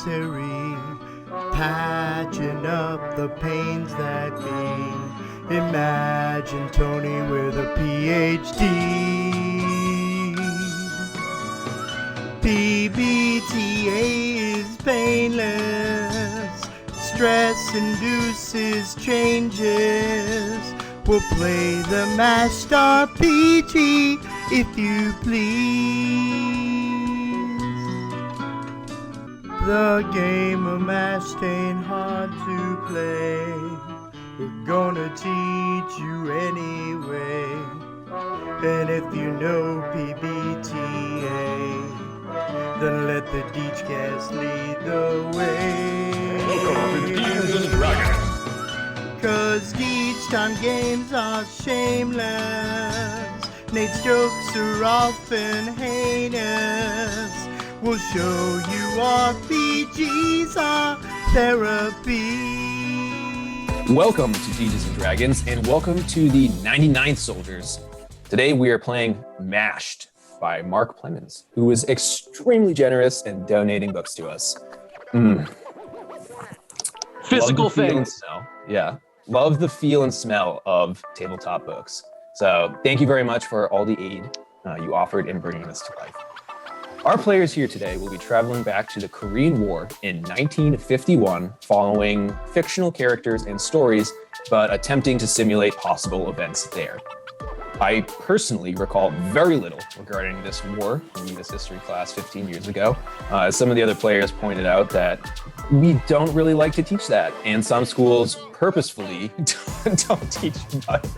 misery, patching up the pains that be. Imagine Tony with a PhD. PBTA is painless, stress induces changes. We'll play the MASHED RPG if you please. The game of MASHED ain't hard to play. We're gonna teach you anyway. And if you know PBTA, then let the Deechcast lead the way. Welcome to Dungeons and Dragons. Cause each time games are shameless, Nate's jokes are often heinous. We'll show you RPGs are therapy. Welcome to Dungeons and Dragons, and welcome to the 99th Soldiers. Today we are playing MASHED by Mark Plemons, who is extremely generous in donating books to us. Physical things. Yeah. Love the feel and smell of tabletop books. So thank you very much for all the aid you offered in bringing this to life. Our players here today will be traveling back to the Korean War in 1951, following fictional characters and stories, but attempting to simulate possible events there. I personally recall very little regarding this war in this history class 15 years ago. Some of the other players pointed out that we don't really like to teach that, and some schools purposefully don't teach about it.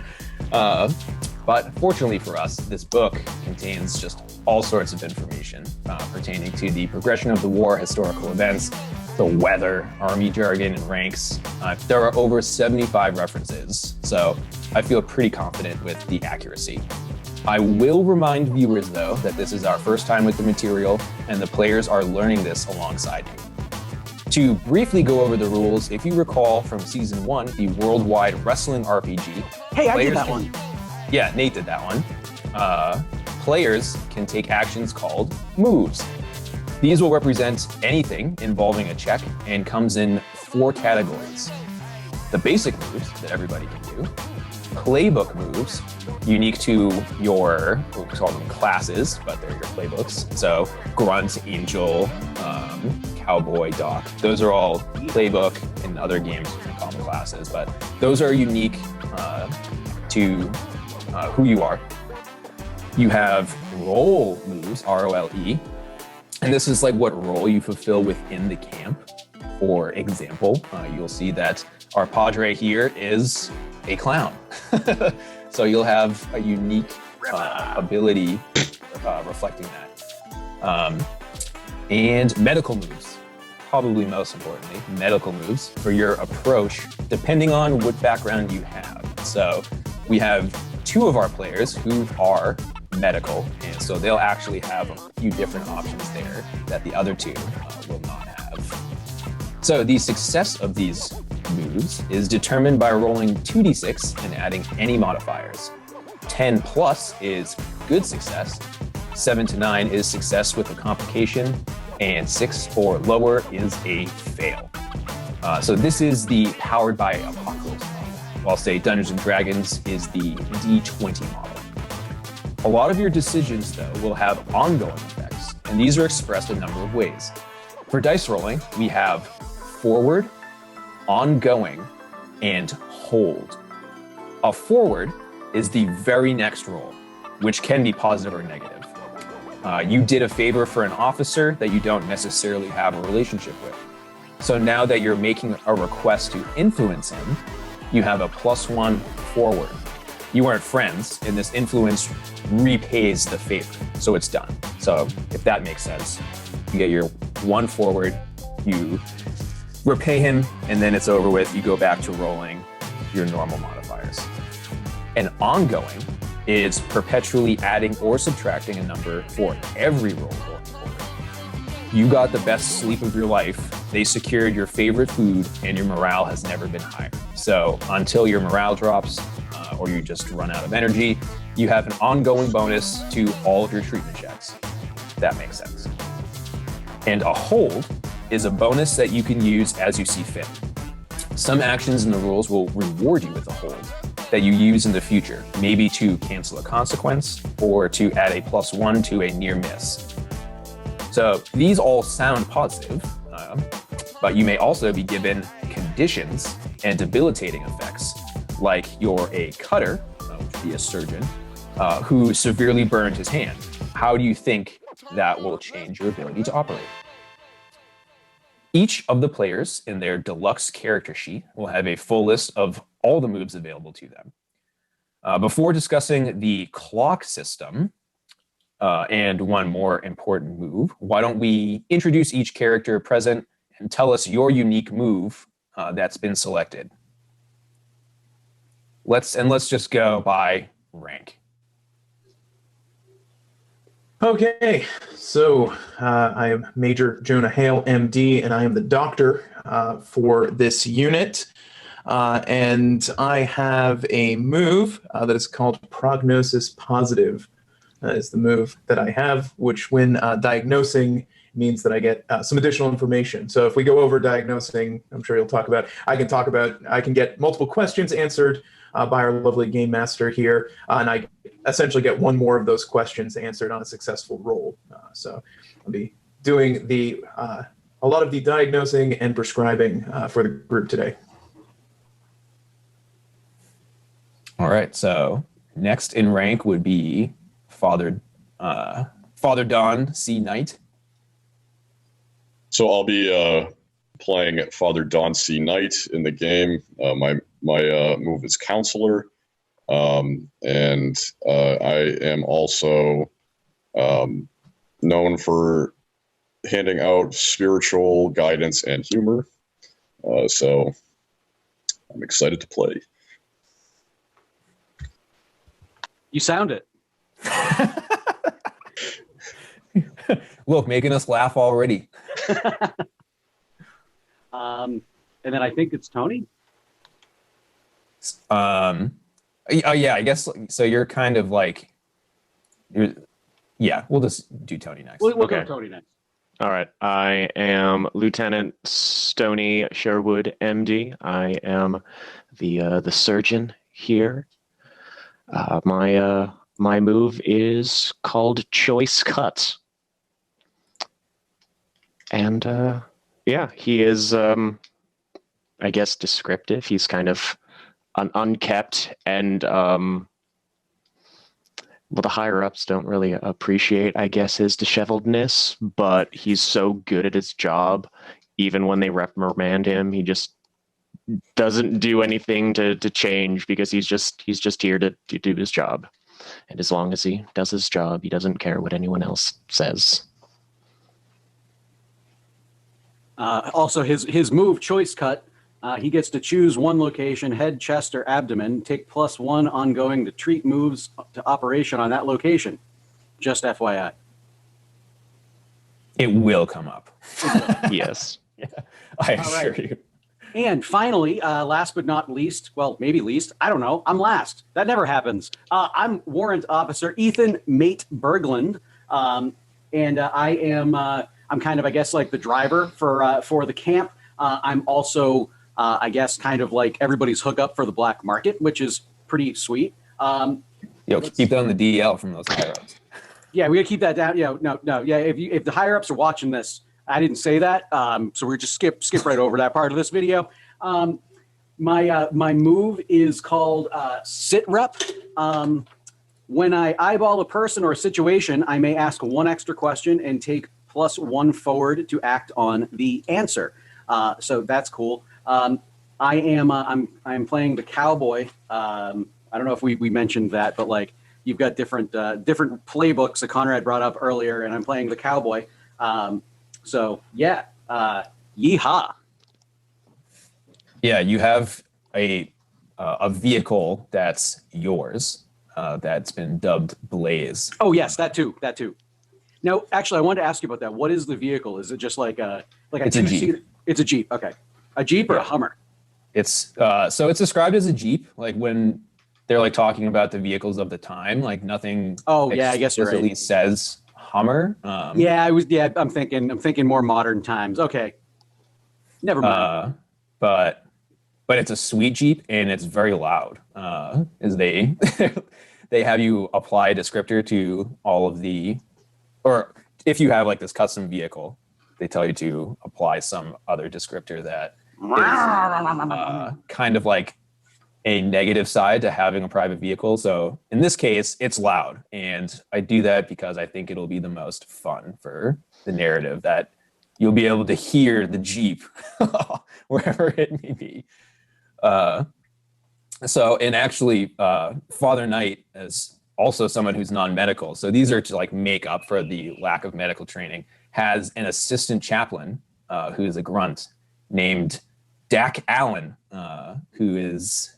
But fortunately for us, this book contains just all sorts of information pertaining to the progression of the war, historical events, the weather, army jargon, and ranks. There are over 75 references, so I feel pretty confident with the accuracy. I will remind viewers, though, that this is our first time with the material, and the players are learning this alongside me. To briefly go over the rules, if you recall from Season 1, the Worldwide Wrestling RPG. Hey, I did that one. Yeah, Nate did that one. Players can take actions called moves. These will represent anything involving a check and comes in 4 categories. The basic moves that everybody can do, playbook moves, unique to your, we'll call them classes, but they're your playbooks. So Grunt, Angel, Cowboy, Doc, those are all playbook. In other games you can call them classes, but those are unique to who you are. You have role moves, R-O-L-E, and this is like what role you fulfill within the camp. For example, you'll see that our Padre here is a clown. So you'll have a unique ability reflecting that. And medical moves, probably most importantly, medical moves for your approach, depending on what background you have. So we have 2 of our players who are medical, and so they'll actually have a few different options there that the other 2 will not have. So the success of these moves is determined by rolling 2d6 and adding any modifiers. 10 plus is good success, 7 to 9 is success with a complication, and 6 or lower is a fail. So this is the Powered by Apocalypse model, while say Dungeons and Dragons is the D20 model. A lot of your decisions, though, will have ongoing effects, and these are expressed a number of ways. For dice rolling, we have forward, ongoing, and hold. A forward is the very next roll, which can be positive or negative. You did a favor for an officer that you don't necessarily have a relationship with. So now that you're making a request to influence him, you have a +1 forward. You aren't friends, and this influence repays the favor, so it's done. So if that makes sense, you get your 1 forward, you repay him, and then it's over with. You go back to rolling your normal modifiers. And ongoing is perpetually adding or subtracting a number for every roll going forward. You got the best sleep of your life, they secured your favorite food, and your morale has never been higher. So until your morale drops, or you just run out of energy, you have an ongoing bonus to all of your treatment checks. That makes sense. And a hold is a bonus that you can use as you see fit. Some actions in the rules will reward you with a hold that you use in the future, maybe to cancel a consequence or to add a +1 to a near miss. So these all sound positive, but you may also be given conditions and debilitating effects, like you're a cutter, which would be a surgeon, who severely burned his hand. How do you think that will change your ability to operate? Each of the players in their deluxe character sheet will have a full list of all the moves available to them. Before discussing the clock system and one more important move, why don't we introduce each character present and tell us your unique move that's been selected. Let's just go by rank. Okay, so I am Major Jonah Hale, MD, and I am the doctor for this unit. And I have a move that is called Prognosis Positive. That is the move that I have, which when diagnosing means that I get some additional information. So if we go over diagnosing, I'm sure you'll talk about, I can get multiple questions answered by our lovely game master here, and I essentially get one more of those questions answered on a successful roll. So I'll be doing a lot of the diagnosing and prescribing for the group today. All right, so next in rank would be Father Don C. Knight. So I'll be playing Father Don C. Knight in the game. My move is Counselor, and I am also known for handing out spiritual guidance and humor. So I'm excited to play. You sound it. Look, making us laugh already. And then I think it's Tony. Oh yeah, I guess so. You're kind of like, yeah. We'll just do Tony next. We'll go Tony next. All right. I am Lieutenant Stony Sherwood, MD. I am the surgeon here. My move is called Choice Cut. And yeah, he is, I guess, descriptive. He's kind of unkept, and well, the higher ups don't really appreciate, I guess, his disheveledness, but he's so good at his job, even when they reprimand him, he just doesn't do anything to change, because he's just here to do his job. And as long as he does his job, he doesn't care what anyone else says. Also, his move, Choice Cut, he gets to choose one location, head, chest, or abdomen, take +1 ongoing to treat moves to operation on that location. Just FYI. It will come up. Yes. Yeah, I assure you. And finally, last but not least, well, maybe least, I don't know, I'm last. That never happens. I'm Warrant Officer Ethan, Mate Bergland, and I'm kind of, I guess, like the driver for the camp. I'm also, I guess, kind of like everybody's hookup for the black market, which is pretty sweet. Yo, keep that on the DL from those higher ups. Yeah, we gotta keep that down. Yeah, no. Yeah, if the higher ups are watching this, I didn't say that, so we're just skip right over that part of this video. My move is called Sit Rep. When I eyeball a person or a situation, I may ask one extra question and take +1 forward to act on the answer. So that's cool. I'm playing the cowboy. I don't know if we mentioned that, but like you've got different playbooks that Conrad brought up earlier, and I'm playing the cowboy. So yeah, yeehaw. Yeah, you have a vehicle that's yours, that's been dubbed Blaze. Oh yes, that too. Now, actually, I wanted to ask you about that. What is the vehicle? Is it just like a It's a Jeep. It's a Jeep. Okay, a Jeep or a Hummer? It's so it's described as a Jeep. Like when they're like talking about the vehicles of the time, like nothing. Oh yeah, I guess you're right. Explicitly says Hummer. Yeah, I was. Yeah, I'm thinking more modern times. Okay, never mind. But it's a sweet Jeep and it's very loud. Is they they have you apply a descriptor to all of the, or if you have like this custom vehicle, they tell you to apply some other descriptor that is kind of like a negative side to having a private vehicle. So in this case, it's loud. And I do that because I think it'll be the most fun for the narrative, that you'll be able to hear the Jeep wherever it may be. And actually, Father Knight is also someone who's non-medical. So these are to like make up for the lack of medical training, has an assistant chaplain who's a grunt named Dak Allen, who is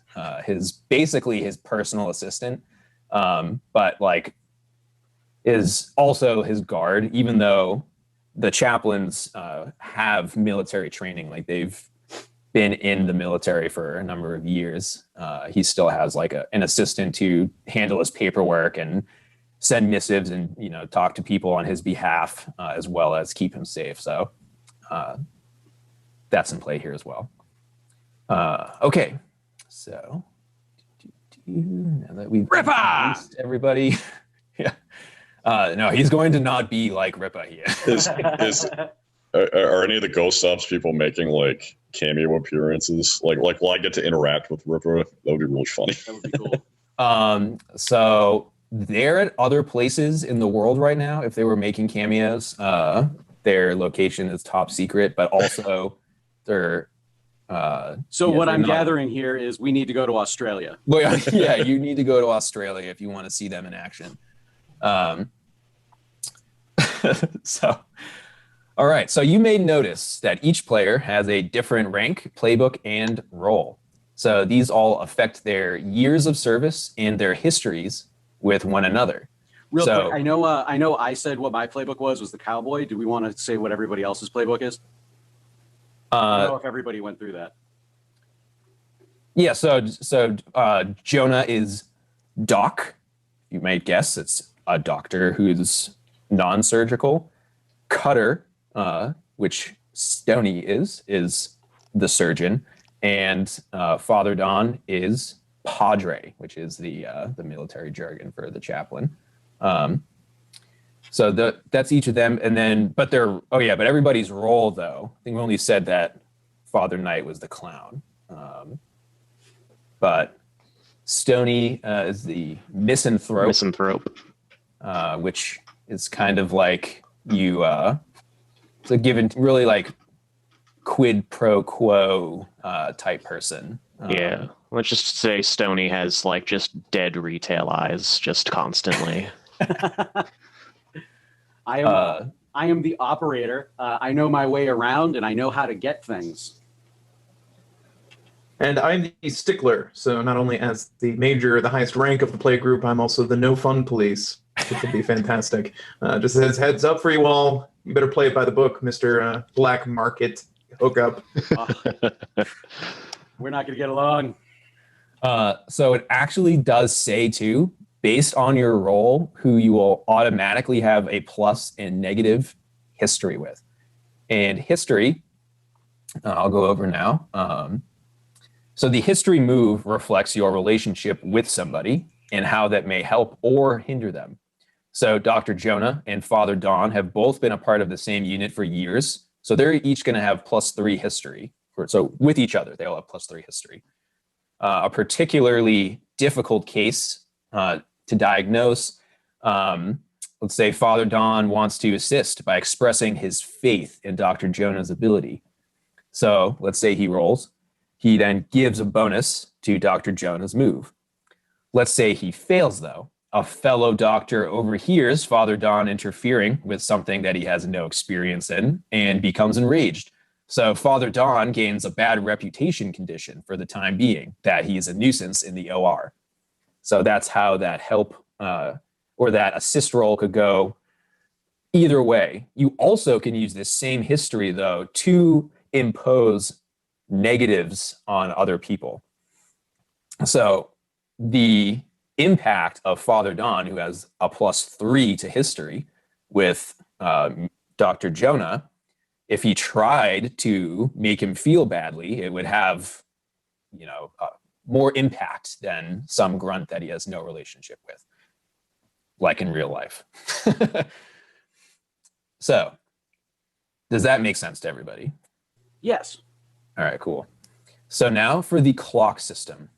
basically his personal assistant, but like is also his guard, even though the chaplains have military training. Like they've been in the military for a number of years. He still has like an assistant to handle his paperwork and send missives and, you know, talk to people on his behalf, as well as keep him safe. So that's in play here as well. Okay. So now that we've introduced everybody, yeah. No, he's going to not be like Ripa here. Are any of the Ghost Ops people making like cameo appearances? Like will I get to interact with Ripa? That would be really funny. That would be cool. So they're at other places in the world right now. If they were making cameos, their location is top secret, but also they're So what I'm gathering here is we need to go to Australia. Well, yeah, you need to go to Australia if you want to see them in action. So, all right. So you may notice that each player has a different rank, playbook, and role. So these all affect their years of service and their histories with one another. Real quick, I know I said what my playbook was the cowboy. Do we want to say what everybody else's playbook is? I don't know if everybody went through that. Yeah, so Jonah is Doc. You might guess it's a doctor who's non-surgical. Cutter, which Stony is the surgeon, and Father Don is Padre, which is the military jargon for the chaplain. So that's each of them, and then but everybody's role though. I think we only said that Father Knight was the clown, but Stony is the misanthrope, which is kind of like you. It's a given, really like quid pro quo type person. Yeah, let's just say Stony has like just dead retail eyes, just constantly. I am the operator. I know my way around and I know how to get things. And I'm the stickler. So not only as the major, the highest rank of the play group, I'm also the no fun police, which would be fantastic. Just as heads up for you all, you better play it by the book, Mr. Black Market Hookup. We're not going to get along. So it actually does say too, based on your role, who you will automatically have a plus and negative history with. And history, I'll go over now. So the history move reflects your relationship with somebody and how that may help or hinder them. So Dr. Jonah and Father Don have both been a part of the same unit for years. So they're each going to have +3 history. So with each other, they all have +3 history. A particularly difficult case to diagnose. Let's say Father Don wants to assist by expressing his faith in Dr. Jonah's ability. So let's say he rolls. He then gives a bonus to Dr. Jonah's move. Let's say he fails, though. A fellow doctor overhears Father Don interfering with something that he has no experience in and becomes enraged. So Father Don gains a bad reputation condition for the time being, that he's a nuisance in the OR. So that's how that help or that assist roll could go either way. You also can use this same history, though, to impose negatives on other people. So the impact of Father Don, who has a +3 to history, with Dr. Jonah, if he tried to make him feel badly, it would have, more impact than some grunt that he has no relationship with, like in real life. So, does that make sense to everybody? Yes. All right, cool. So now for the clock system.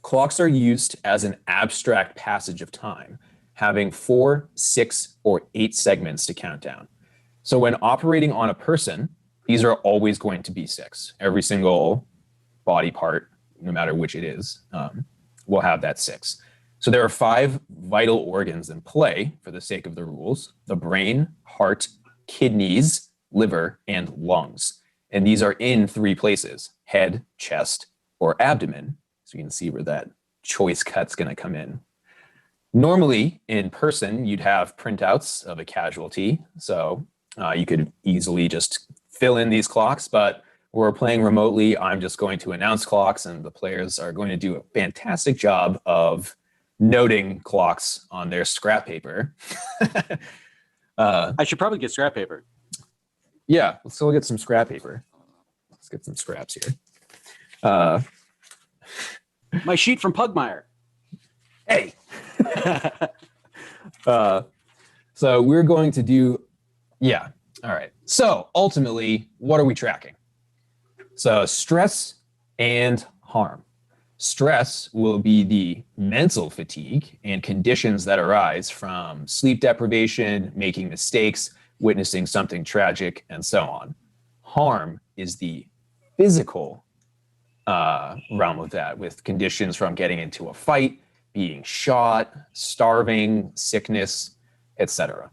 Clocks are used as an abstract passage of time, having 4, 6, or 8 segments to count down. So when operating on a person, these are always going to be 6. Every single body part, no matter which it is, will have that 6. So there are 5 vital organs in play for the sake of the rules: the brain, heart, kidneys, liver, and lungs. And these are in 3 places: head, chest, or abdomen. So you can see where that choice cut's going to come in. Normally, in person, you'd have printouts of a casualty. So you could easily just fill in these clocks, but we're playing remotely. I'm just going to announce clocks, and the players are going to do a fantastic job of noting clocks on their scrap paper. I should probably get scrap paper. Yeah, let's go get some scrap paper. Let's get some scraps here. My sheet from Pugmire. Hey! So we're going to do, yeah, all right. So ultimately, what are we tracking? So stress and harm. Stress will be the mental fatigue and conditions that arise from sleep deprivation, making mistakes, witnessing something tragic, and so on. Harm is the physical realm of that, with conditions from getting into a fight, being shot, starving, sickness, etc.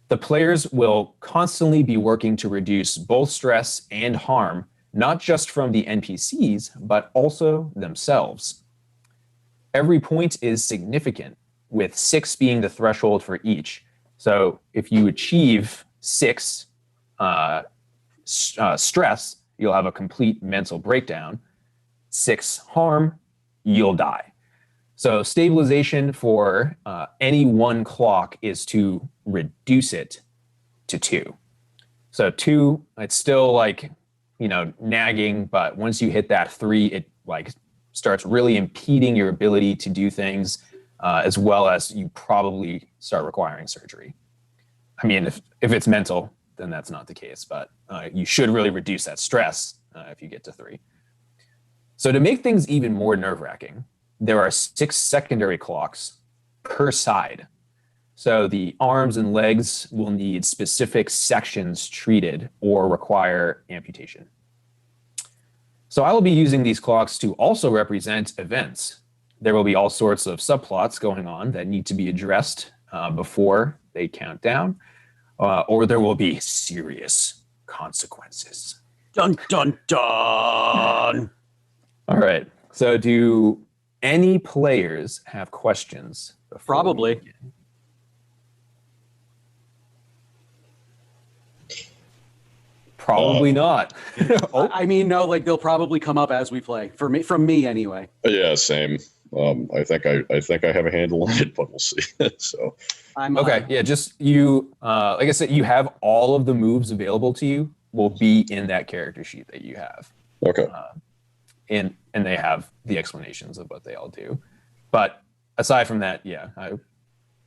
The players will constantly be working to reduce both stress and harm, not just from the NPCs, but also themselves. Every point is significant, with 6 being the threshold for each. So if you achieve 6 stress, you'll have a complete mental breakdown. 6 harm, you'll die. So stabilization for any one clock is to reduce it to 2. So 2, it's still like, nagging, but once you hit that 3, it like starts really impeding your ability to do things, as well as you probably start requiring surgery. I mean, if it's mental, then that's not the case, but you should really reduce that stress if you get to 3. So to make things even more nerve-wracking, there are 6 secondary clocks per side. So the arms and legs will need specific sections treated or require amputation. So I will be using these clocks to also represent events. There will be all sorts of subplots going on that need to be addressed before they count down, or there will be serious consequences. Dun, dun, dun. All right. So do any players have questions? Probably. Probably not. I mean, no, like they'll probably come up as we play. From me anyway. Yeah, same. I think I have a handle on it, but we'll see. So I'm okay. Yeah, just you. Like I said, you have all of the moves available to you. Will be in that character sheet that you have. okay. And they have the explanations of what they all do. But aside from that, yeah,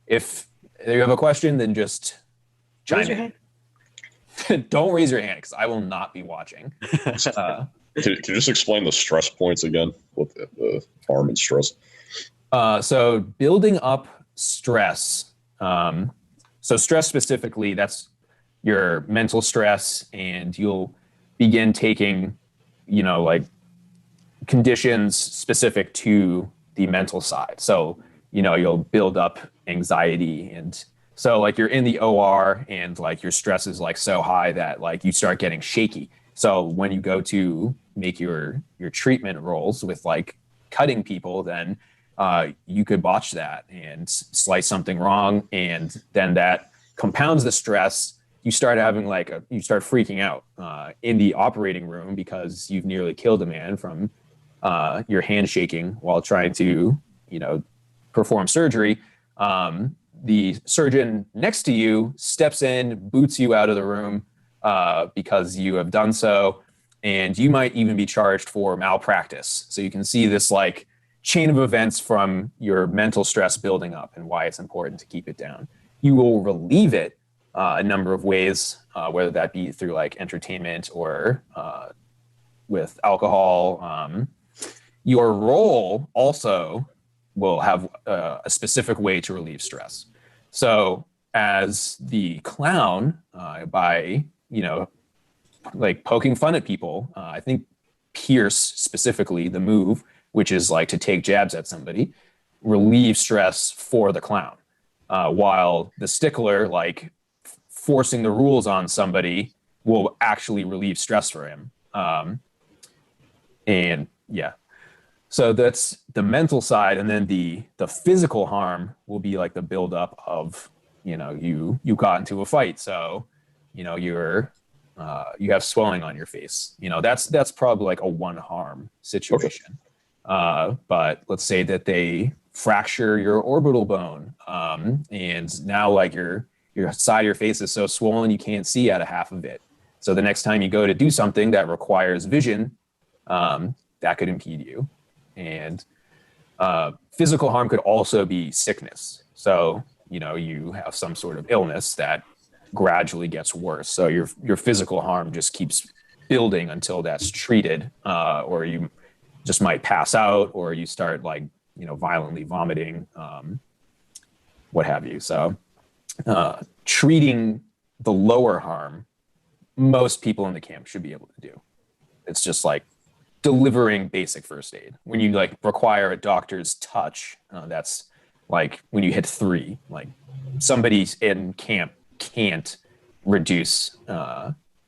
if you have a question, then just chime in. Don't raise your hand because I will not be watching. Can you just explain the stress points again? What the harm and stress? So building up stress. So stress specifically, that's your mental stress, and you'll begin taking, like conditions specific to the mental side. So, you'll build up anxiety, and so like you're in the OR and like your stress is like so high that like you start getting shaky. So when you go to make your treatment rolls with like cutting people, then you could botch that and slice something wrong, and then that compounds the stress. You start having you start freaking out in the operating room because you've nearly killed a man from your hand shaking while trying to, perform surgery. the surgeon next to you steps in, boots you out of the room because you have done so, and you might even be charged for malpractice. So you can see this like chain of events from your mental stress building up and why it's important to keep it down. You will relieve it a number of ways, whether that be through like entertainment or with alcohol. Your role also will have a specific way to relieve stress. So as the clown, by, like poking fun at people, I think Pierce specifically, the move, which is like to take jabs at somebody, relieve stress for the clown. While the stickler, like forcing the rules on somebody, will actually relieve stress for him. And yeah, so that's the mental side, and then the physical harm will be like the buildup of you got into a fight, so you're you have swelling on your face. That's probably like a one harm situation. But let's say that they fracture your orbital bone, and now like your side of your face is so swollen you can't see out of half of it. So the next time you go to do something that requires vision, that could impede you. And physical harm could also be sickness. So you have some sort of illness that gradually gets worse. So your physical harm just keeps building until that's treated, or you just might pass out, or you start like violently vomiting, what have you. So treating the lower harm, most people in the camp should be able to do. It's just like delivering basic first aid. When you like require a doctor's touch, that's like when you hit 3. Like somebody in camp can't reduce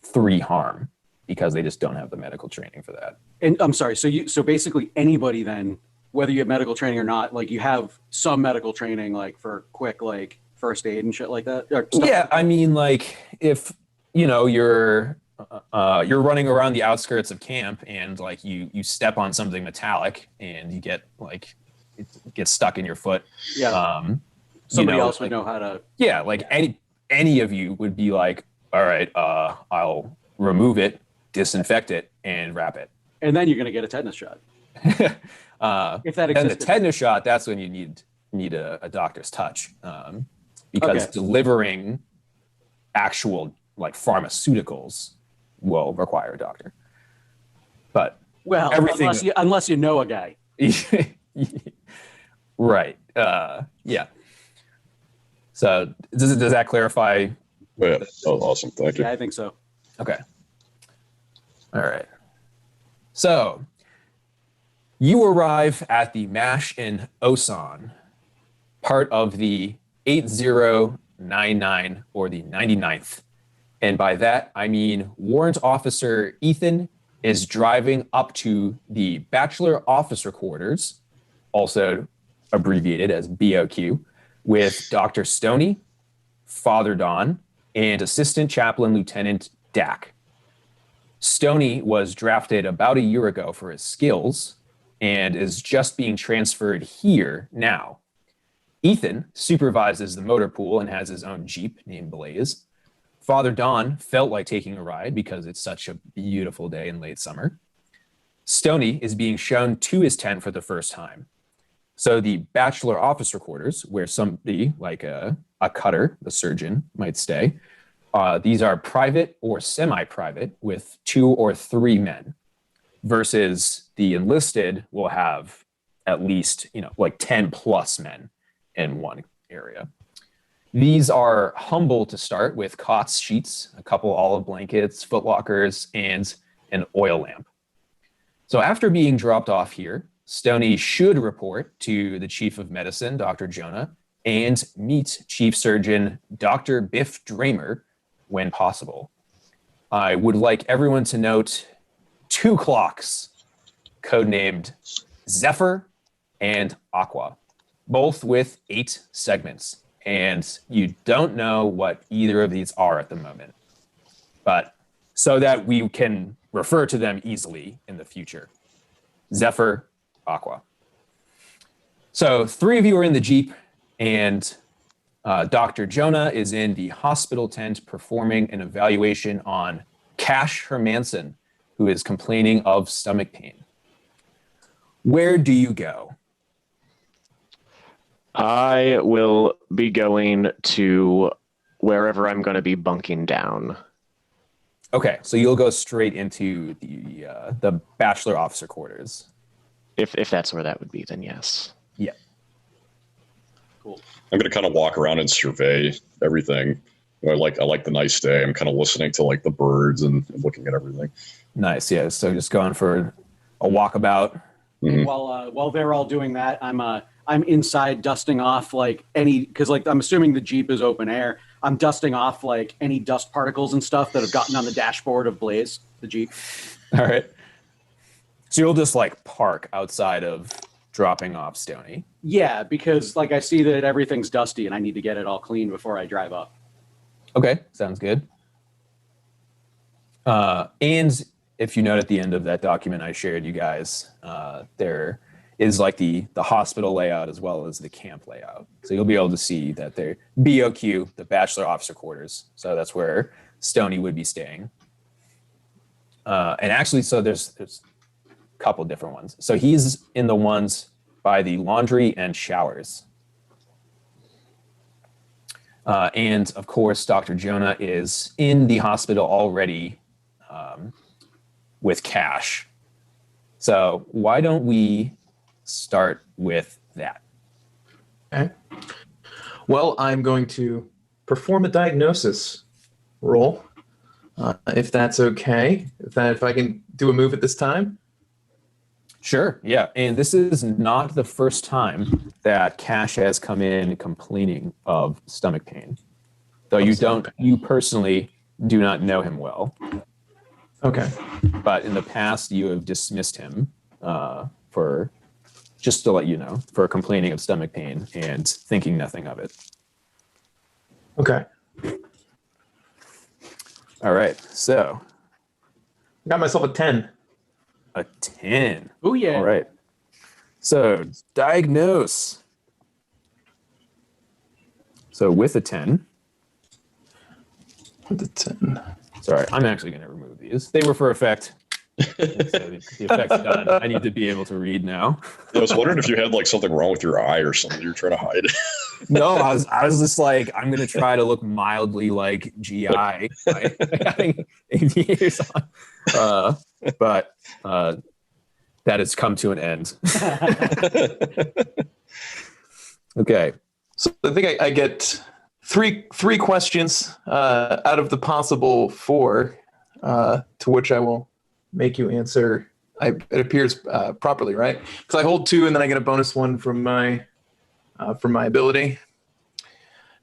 3 harm because they just don't have the medical training for that. And I'm sorry, so basically anybody then, whether you have medical training or not, like you have some medical training like for quick like first aid and shit like that? Yeah, I mean, like if you're running around the outskirts of camp and like you step on something metallic and you get like it gets stuck in your foot. Yeah. Somebody else would know how to. Yeah, like any of you would be like, all right, I'll remove it, disinfect it, and wrap it. And then you're gonna get a tetanus shot. If that exists. And the tetanus shot, that's when you need a doctor's touch, because delivering actual like pharmaceuticals will require a doctor. But well, everything unless you know a guy. Right. Yeah. So does that clarify? Yeah, that was awesome. Thank you. Yeah, I think so. Okay. All right. So you arrive at the MASH in Osan, part of the 8099 or the 99th. And by that, I mean Warrant Officer Ethan is driving up to the Bachelor Officer Quarters, also abbreviated as BOQ, with Dr. Stony, Father Don, and Assistant Chaplain Lieutenant Dak. Stony was drafted about a year ago for his skills and is just being transferred here now. Ethan supervises the motor pool and has his own Jeep named Blaze. Father Don felt like taking a ride because it's such a beautiful day in late summer. Stony is being shown to his tent for the first time. So the Bachelor Officer Quarters, where somebody like a cutter, the surgeon, might stay, these are private or semi-private with 2 or 3 men, versus the enlisted will have at least, like 10 plus men in one area. These are humble to start, with cots, sheets, a couple olive blankets, footlockers, and an oil lamp. So after being dropped off here, Stony should report to the Chief of Medicine, Dr. Jonah, and meet Chief Surgeon Dr. Biff Dramer when possible. I would like everyone to note 2 clocks, codenamed Zephyr and Aqua, both with 8 segments. And you don't know what either of these are at the moment, but so that we can refer to them easily in the future. Zephyr, Aqua. So 3 of you are in the Jeep, and Dr. Jonah is in the hospital tent performing an evaluation on Cash Hermanson, who is complaining of stomach pain. Where do you go? I will be going to wherever I'm going to be bunking down. Okay, so you'll go straight into the bachelor officer quarters. If that's where that would be, then yes. Yeah. Cool. I'm gonna kind of walk around and survey everything. I like the nice day. I'm kind of listening to like the birds and looking at everything. Nice. Yeah. So just going for a walkabout. Mhm. While they're all doing that, I'm inside dusting off like because like I'm assuming the Jeep is open air. I'm dusting off like any dust particles and stuff that have gotten on the dashboard of Blaze, the Jeep. All right. So you'll just like park outside of dropping off Stony. Yeah, because like I see that everything's dusty and I need to get it all clean before I drive up. Okay, sounds good. And if you note at the end of that document I shared you guys, there is like the hospital layout as well as the camp layout. So you'll be able to see that they're BOQ, the Bachelor Officer Quarters. So that's where Stony would be staying. And actually, so there's a couple different ones. So he's in the ones by the laundry and showers. And of course, Dr. Jonah is in the hospital already with Cash. So why don't we start with that? Okay. Well, I'm going to perform a diagnosis roll, if that's okay. If I can do a move at this time. Sure, yeah. And this is not the first time that Cash has come in complaining of stomach pain. Though you personally do not know him well. Okay. But in the past, you have dismissed him for, just to let you know, for complaining of stomach pain and thinking nothing of it. Okay. All right, so. Got myself a 10. A 10. Oh, yeah. All right. So diagnose. So with a 10. With a 10. Sorry, I'm actually going to remove these. They were for effect. So the effect's done. I need to be able to read now. I was wondering if you had like something wrong with your eye or something you're trying to hide. No, I was just like, I'm going to try to look mildly like GI by having aviators on. But that has come to an end. Okay. So I think I get three questions out of the possible 4, to which I will make you answer. It appears properly, right? Because I hold 2, and then I get a bonus 1 from my ability.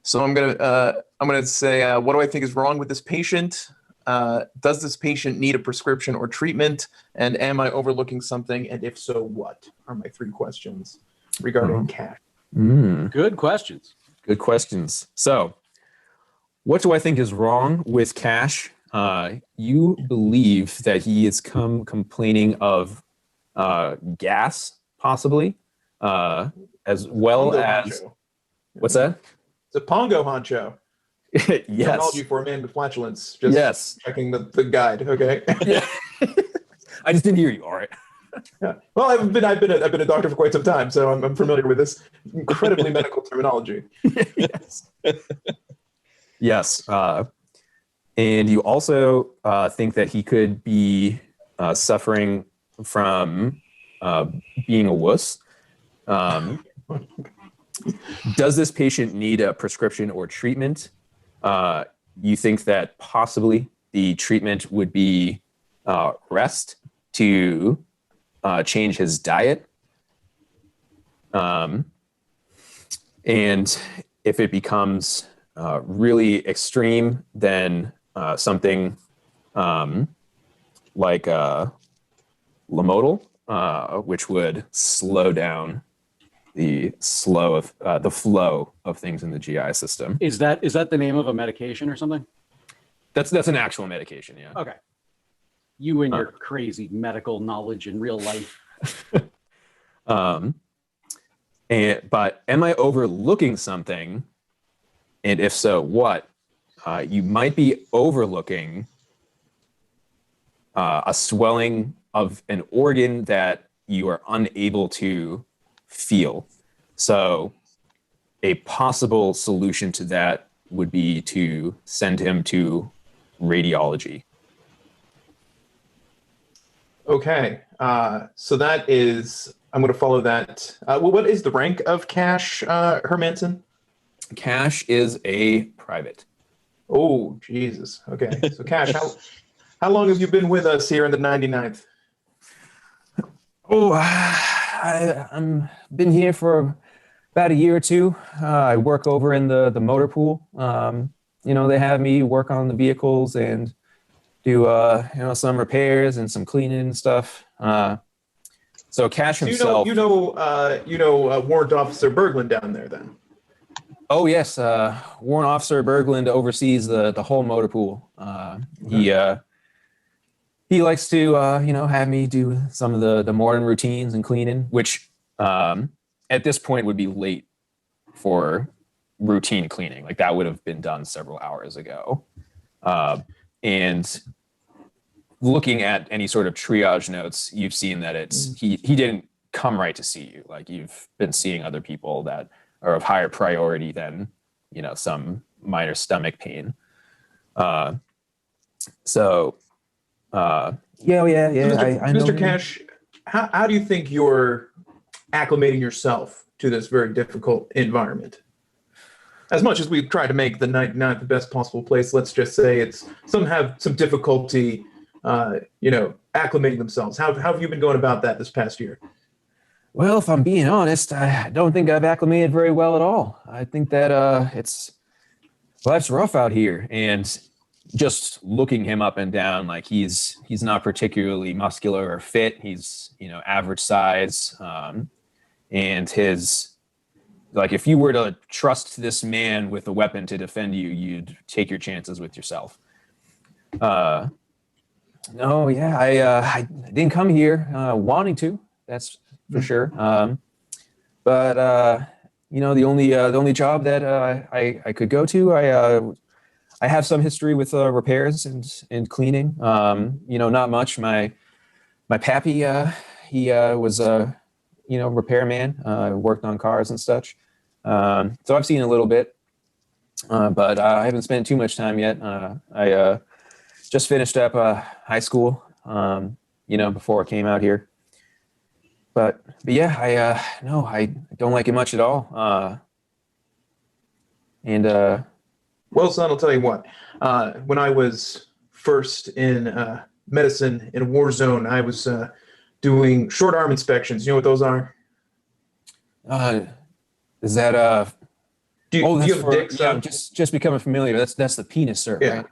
So I'm gonna say, what do I think is wrong with this patient? Does this patient need a prescription or treatment? And am I overlooking something? And if so, what are my 3 questions regarding Cash? Good questions. Good questions. So, what do I think is wrong with Cash? You believe that he has come complaining of gas, possibly, as well Pongo as honcho. What's that? It's a Pongo honcho. Yes. Terminology for a man with flatulence. Just Yes. checking the guide. Okay. Yeah. I just didn't hear you. All right. Yeah. Well, I've been a doctor for quite some time, so I'm familiar with this incredibly medical terminology. Yes. Yes. And you also think that he could be suffering from being a wuss. Does this patient need a prescription or treatment? You think that possibly the treatment would be rest to change his diet. And if it becomes really extreme, then something like Lamodal, which would slow down the flow of things in the GI system. Is that the name of a medication or something? That's an actual medication, yeah. Okay. You and your crazy medical knowledge in real life. But am I overlooking something? And if so, what? You might be overlooking a swelling of an organ that you are unable to feel. So a possible solution to that would be to send him to radiology. Okay. So that is, I'm going to follow that. Well, what is the rank of Cash Hermanson? Cash is a private. Oh, Jesus. Okay. So Cash, how long have you been with us here in the 99th? Oh, I'm been here for about a year or two. I work over in the motor pool. They have me work on the vehicles and do some repairs and some cleaning and stuff. So Cash himself. Warrant Officer Bergland down there then. Oh yes, Warrant Officer Bergland oversees the whole motor pool. He likes to have me do some of the morning routines and cleaning, which at this point would be late for routine cleaning. Like that would have been done several hours ago. And looking at any sort of triage notes, you've seen that it's he didn't come right to see you. Like you've been seeing other people that are of higher priority than some minor stomach pain. Yeah. I know. Mr. Cash, how do you think you're acclimating yourself to this very difficult environment? As much as we've tried to make the 99th the best possible place, let's just say some have some difficulty, acclimating themselves. How have you been going about that this past year? Well, if I'm being honest, I don't think I've acclimated very well at all. I think that life's rough out here, and just looking him up and down, like he's not particularly muscular or fit. He's average size, and his if you were to trust this man with a weapon to defend you, you'd take your chances with yourself. I didn't come here wanting to. That's for sure. The only job that I could go to, I have some history with repairs and cleaning. Not much. My pappy, he was a repairman. Worked on cars and such. So I've seen a little bit, but I haven't spent too much time yet. I just finished up high school. Before I came out here. But yeah, I don't like it much at all. Well, son, I'll tell you what. When I was first in medicine in a war zone, I was doing short arm inspections. You know what those are? Is that do you have a dick, son? Just becoming familiar. That's the penis, sir. Yeah. Right?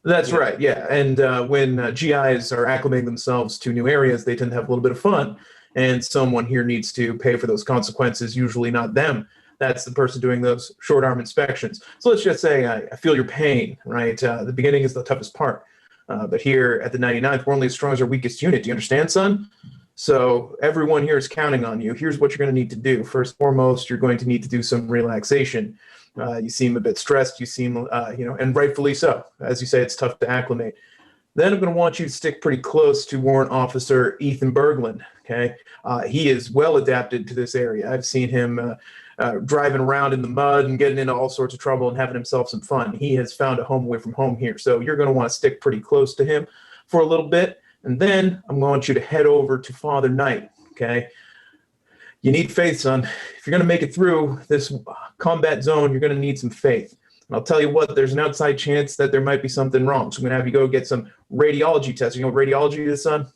That's right, yeah. And when GIs are acclimating themselves to new areas, they tend to have a little bit of fun. And someone here needs to pay for those consequences, usually not them. That's the person doing those short arm inspections. So let's just say I feel your pain, right? The beginning is the toughest part. But here at the 99th, we're only as strong as our weakest unit. Do you understand, son? So everyone here is counting on you. Here's what you're going to need to do. First and foremost, you're going to need to do some relaxation. You seem a bit stressed. You seem, and rightfully so. As you say, it's tough to acclimate. Then I'm going to want you to stick pretty close to Warrant Officer Ethan Bergland, okay? He is well adapted to this area. I've seen him driving around in the mud and getting into all sorts of trouble and having himself some fun. He has found a home away from home here. So you're going to want to stick pretty close to him for a little bit. And then I'm going to want you to head over to Father Knight, okay? You need faith, son. If you're going to make it through this combat zone, you're going to need some faith. And I'll tell you what, there's an outside chance that there might be something wrong. So I'm going to have you go get some radiology tests. You know what radiology is, son?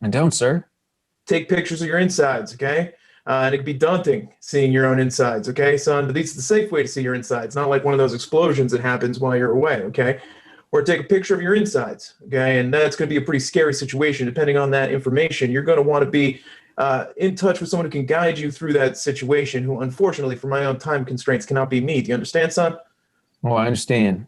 I don't, sir. Take pictures of your insides, okay? And it can be daunting seeing your own insides, okay, son? But this is the safe way to see your insides, not like one of those explosions that happens while you're away, okay? Or take a picture of your insides, okay? And that's going to be a pretty scary situation. Depending on that information, you're going to want to be in touch with someone who can guide you through that situation, who unfortunately, for my own time constraints, cannot be me. Do you understand, son? Oh, I understand.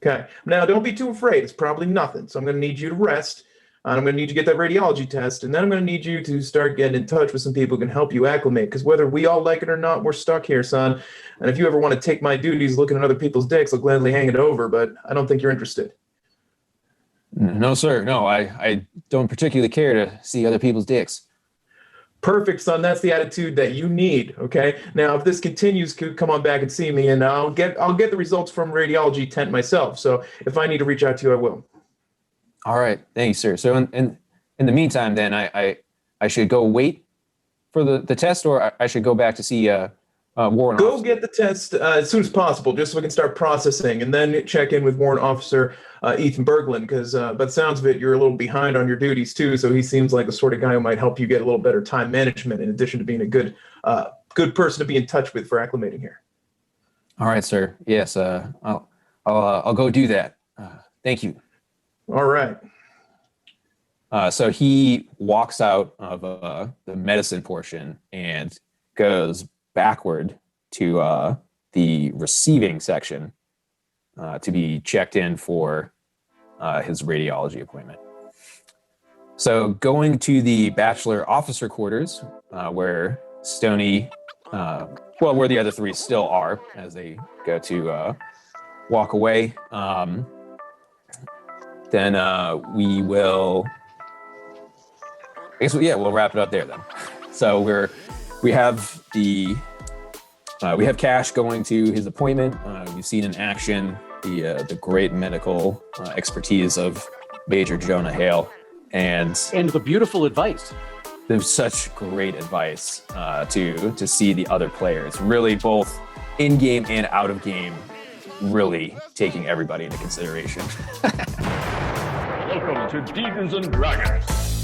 Okay. Now, don't be too afraid. It's probably nothing. So I'm going to need you to rest. And I'm going to need you to get that radiology test. And then I'm going to need you to start getting in touch with some people who can help you acclimate. Because whether we all like it or not, we're stuck here, son. And if you ever want to take my duties looking at other people's dicks, I'll gladly hang it over. But I don't think you're interested. No, sir. No, I don't particularly care to see other people's dicks. Perfect, son. That's the attitude that you need. Okay. Now, if this continues, come on back and see me, and I'll get the results from radiology tent myself. So if I need to reach out to you, I will. All right. Thank you, sir. So in the meantime, then I should go wait for the test, or I should go back to see Warrant Go Officer. get the test as soon as possible, just so we can start processing, and then check in with Warrant Officer Ethan Bergland, because by the sounds of it, you're a little behind on your duties too. So he seems like the sort of guy who might help you get a little better time management, in addition to being a good person to be in touch with for acclimating here. All right, sir. Yes. I'll go do that. Thank you. All right. So he walks out of the medicine portion and goes backward to the receiving section to be checked in for his radiology appointment. So going to the bachelor officer quarters, where Stony, where the other three still are as they go to walk away, then we will, I guess, we'll wrap it up there then. So we have Cash going to his appointment. We've seen in action the great medical expertise of Major Jonah Hale, and the beautiful advice. There's such great advice to see the other players, really both in game and out of game, really taking everybody into consideration. Welcome to Demons and Dragons.